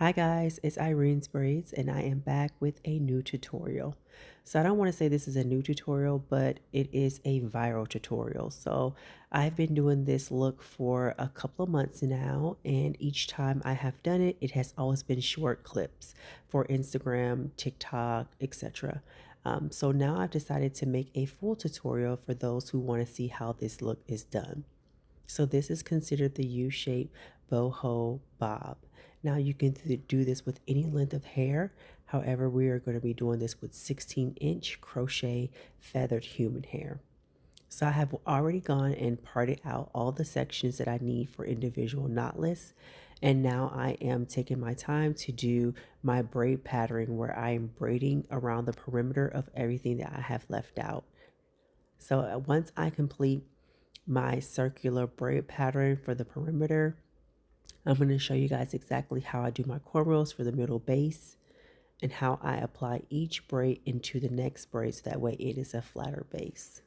Hi guys, it's Irene's Braids and I am back with a new tutorial. So I don't want to say this is a new tutorial, but it is a viral tutorial. So I've been doing this look for a couple of months now, and each time I have done it, it has always been short clips for Instagram, TikTok, etc. So now I've decided to make a full tutorial for those who want to see how this look is done. So this is considered the U-shape boho bob. Now you can do this with any length of hair. However, we are going to be doing this with 16-inch crochet feathered human hair. So I have already gone and parted out all the sections that I need for individual knotless. And now I am taking my time to do my braid pattern where I am braiding around the perimeter of everything that I have left out. So once I complete my circular braid pattern for the perimeter, I'm going to show you guys exactly how I do my cornrows for the middle base and how I apply each braid into the next braid so that way it is a flatter base.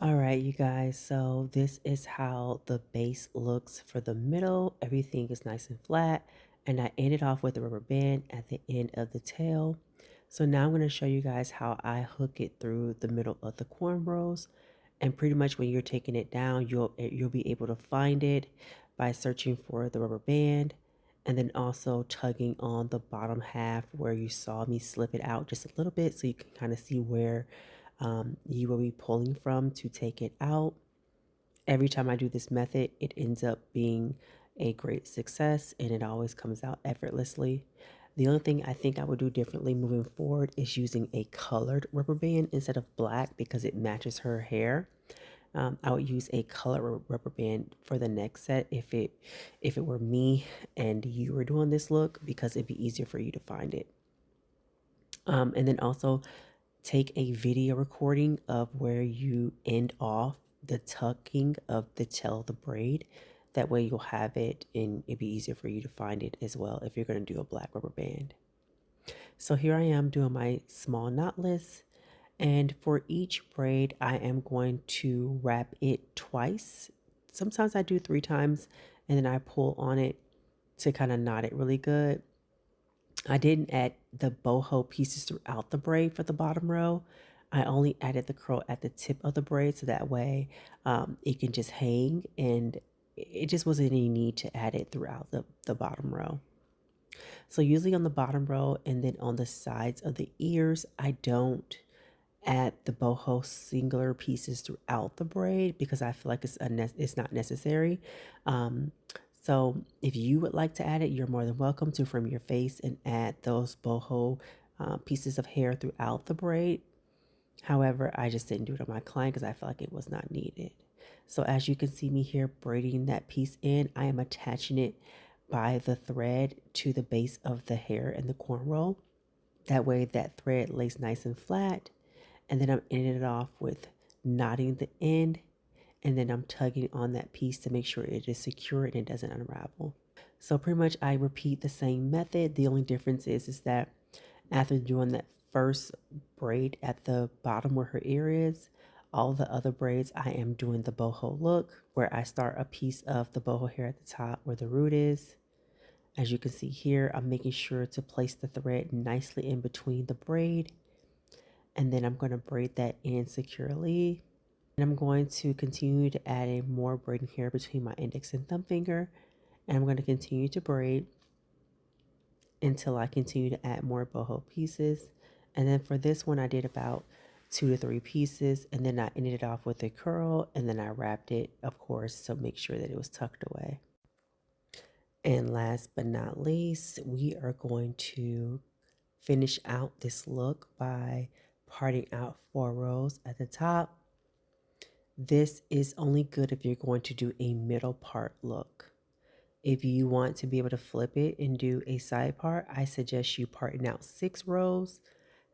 All right, you guys, so this is how the base looks for the middle. Everything is nice and flat, and I ended off with a rubber band at the end of the tail. So now I'm going to show you guys how I hook it through the middle of the cornrows. And pretty much when you're taking it down, you'll be able to find it by searching for the rubber band and then also tugging on the bottom half where you saw me slip it out just a little bit so you can kind of see where you will be pulling from to take it out. Every time I do this method, it ends up being a great success and it always comes out effortlessly. The only thing I think I would do differently moving forward is using a colored rubber band instead of black because it matches her hair. I would use a colored rubber band for the next set if it were me and you were doing this look because it'd be easier for you to find it. And then also take a video recording of where you end off the tucking of the tail of the braid. That way you'll have it and it'd be easier for you to find it as well if you're going to do a black rubber band. So here I am doing my small knotless, And for each braid, I am going to wrap it twice. Sometimes I do 3 times, and then I pull on it to kind of knot it really good. I didn't add the boho pieces throughout the braid for the bottom row. I only added the curl at the tip of the braid so that way it can just hang, and it just wasn't any need to add it throughout the bottom row. So usually on the bottom row and then on the sides of the ears, I don't add the boho singular pieces throughout the braid because I feel like it's not necessary. Um, so if you would like to add it, you're more than welcome to from your face and add those boho pieces of hair throughout the braid. However, I just didn't do it on my client because I felt like it was not needed. So as you can see me here braiding that piece in, I am attaching it by the thread to the base of the hair and the cornrow. That way that thread lays nice and flat. And then I'm ending it off with knotting the end. And then I'm tugging on that piece to make sure it is secure and it doesn't unravel. So pretty much I repeat the same method. The only difference is that after doing that first braid at the bottom where her ear is, all the other braids I am doing the boho look where I start a piece of the boho hair at the top where the root is. As you can see here, I'm making sure to place the thread nicely in between the braid. And then I'm going to braid that in securely. And I'm going to continue to add in more braiding hair between my index and thumb finger. And I'm going to continue to braid until I continue to add more boho pieces. And then for this one, I did about 2 to 3 pieces. And then I ended it off with a curl. And then I wrapped it, of course, to make sure that it was tucked away. And last but not least, we are going to finish out this look by parting out 4 rows at the top. This is only good if you're going to do a middle part look. If you want to be able to flip it and do a side part, I suggest you parting out 6 rows.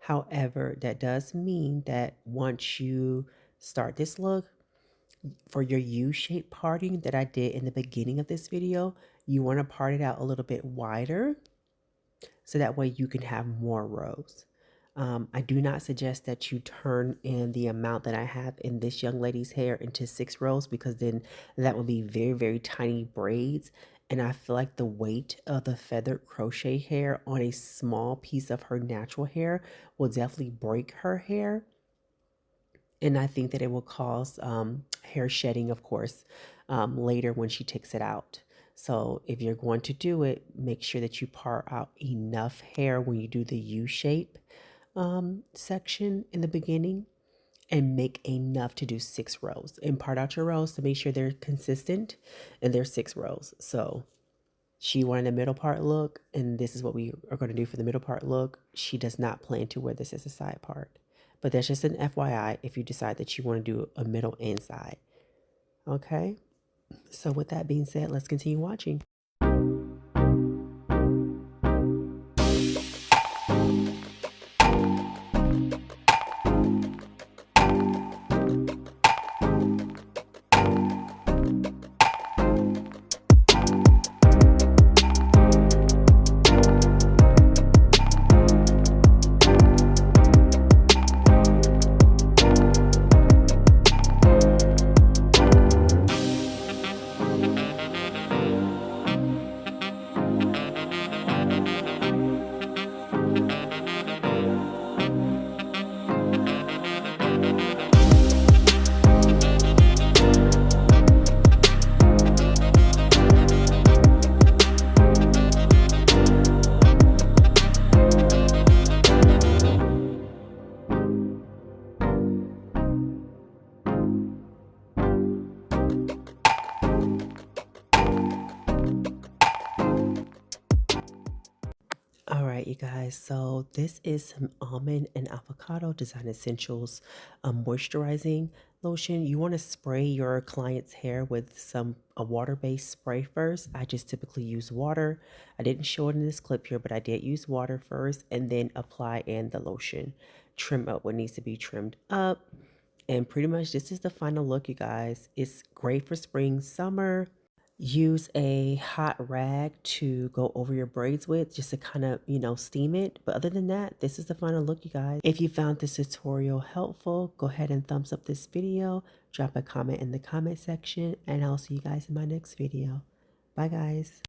However, that does mean that once you start this look, for your U-shaped parting that I did in the beginning of this video, you want to part it out a little bit wider so that way you can have more rows. I do not suggest that you turn in the amount that I have in this young lady's hair into 6 rows because then that would be very, very tiny braids. And I feel like the weight of the feathered crochet hair on a small piece of her natural hair will definitely break her hair. And I think that it will cause hair shedding, of course, later when she takes it out. So if you're going to do it, make sure that you part out enough hair when you do the U shape section in the beginning and make enough to do 6 rows and part out your rows to make sure they're consistent and they're 6 rows. So she wanted a middle part look, and this is what we are going to do for the middle part look. She does not plan to wear this as a side part, but that's just an FYI if you decide that you want to do a middle and side. Okay, so with that being said, let's continue watching. All right, you guys, so this is some almond and avocado design essentials moisturizing lotion. You want to spray your client's hair with a water-based spray first. I just typically use water. I didn't show it in this clip here, but I did use water first and then apply in the lotion. Trim up what needs to be trimmed up. And pretty much this is the final look, you guys. It's great for spring, summer. use a hot rag to go over your braids with, just to kind of, steam it. But other than that, this is the final look, you guys. If you found this tutorial helpful, go ahead and thumbs up this video, drop a comment in the comment section, and I'll see you guys in my next video. Bye, guys.